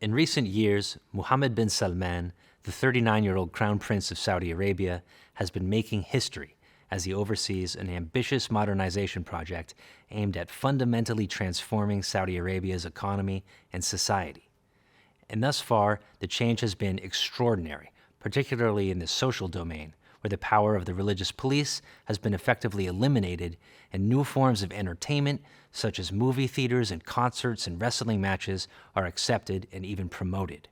In recent years, Mohammed bin Salman, the 39-year-old Crown Prince of Saudi Arabia, has been making history as he oversees an ambitious modernization project aimed at fundamentally transforming Saudi Arabia's economy and society. And thus far, the change has been extraordinary, particularly in the social domain, where the power of the religious police has been effectively eliminated and new forms of entertainment, such as movie theaters and concerts and wrestling matches, are accepted and even promoted.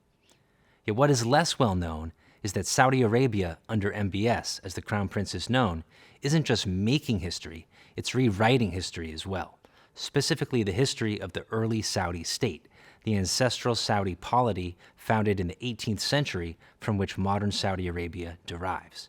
Yet what is less well known is that Saudi Arabia, under MBS, as the Crown Prince is known, isn't just making history, it's rewriting history as well, specifically the history of the early Saudi state, the ancestral Saudi polity founded in the 18th century from which modern Saudi Arabia derives.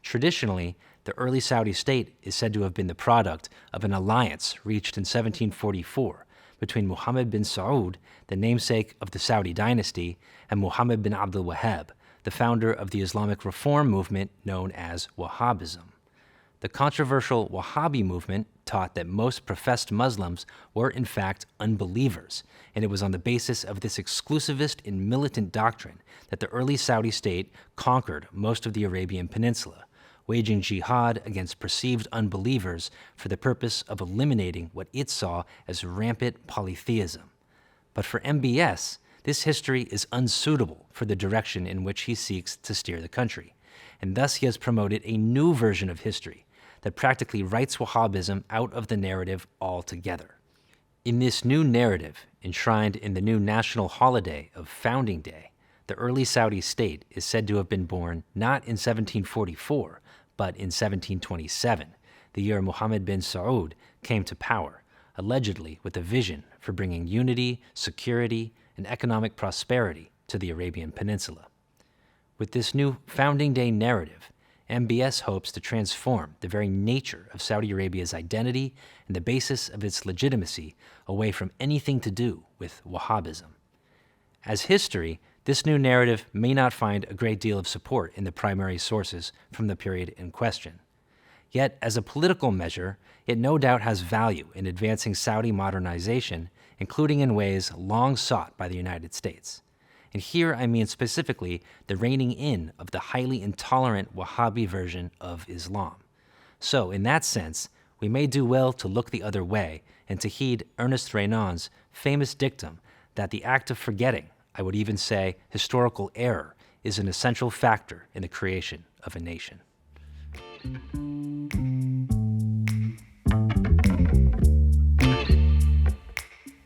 Traditionally, the early Saudi state is said to have been the product of an alliance reached in 1744 between Mohammed bin Saud, the namesake of the Saudi dynasty, and Muhammad bin Abdul Wahhab, the founder of the Islamic reform movement known as Wahhabism. The controversial Wahhabi movement taught that most professed Muslims were in fact unbelievers, and it was on the basis of this exclusivist and militant doctrine that the early Saudi state conquered most of the Arabian Peninsula, waging jihad against perceived unbelievers for the purpose of eliminating what it saw as rampant polytheism. But for MBS, this history is unsuitable for the direction in which he seeks to steer the country, and thus he has promoted a new version of history that practically writes Wahhabism out of the narrative altogether. In this new narrative, enshrined in the new national holiday of Founding Day, the early Saudi state is said to have been born not in 1744, but in 1727, the year Mohammed bin Saud came to power, allegedly with a vision for bringing unity, security, and economic prosperity to the Arabian Peninsula. With this new Founding Day narrative, MBS hopes to transform the very nature of Saudi Arabia's identity and the basis of its legitimacy away from anything to do with Wahhabism. As history, this new narrative may not find a great deal of support in the primary sources from the period in question. Yet, as a political measure, it no doubt has value in advancing Saudi modernization, including in ways long sought by the United States. And here I mean specifically the reining in of the highly intolerant Wahhabi version of Islam. So, in that sense, we may do well to look the other way and to heed Ernest Renan's famous dictum that the act of forgetting, I would even say historical error, is an essential factor in the creation of a nation.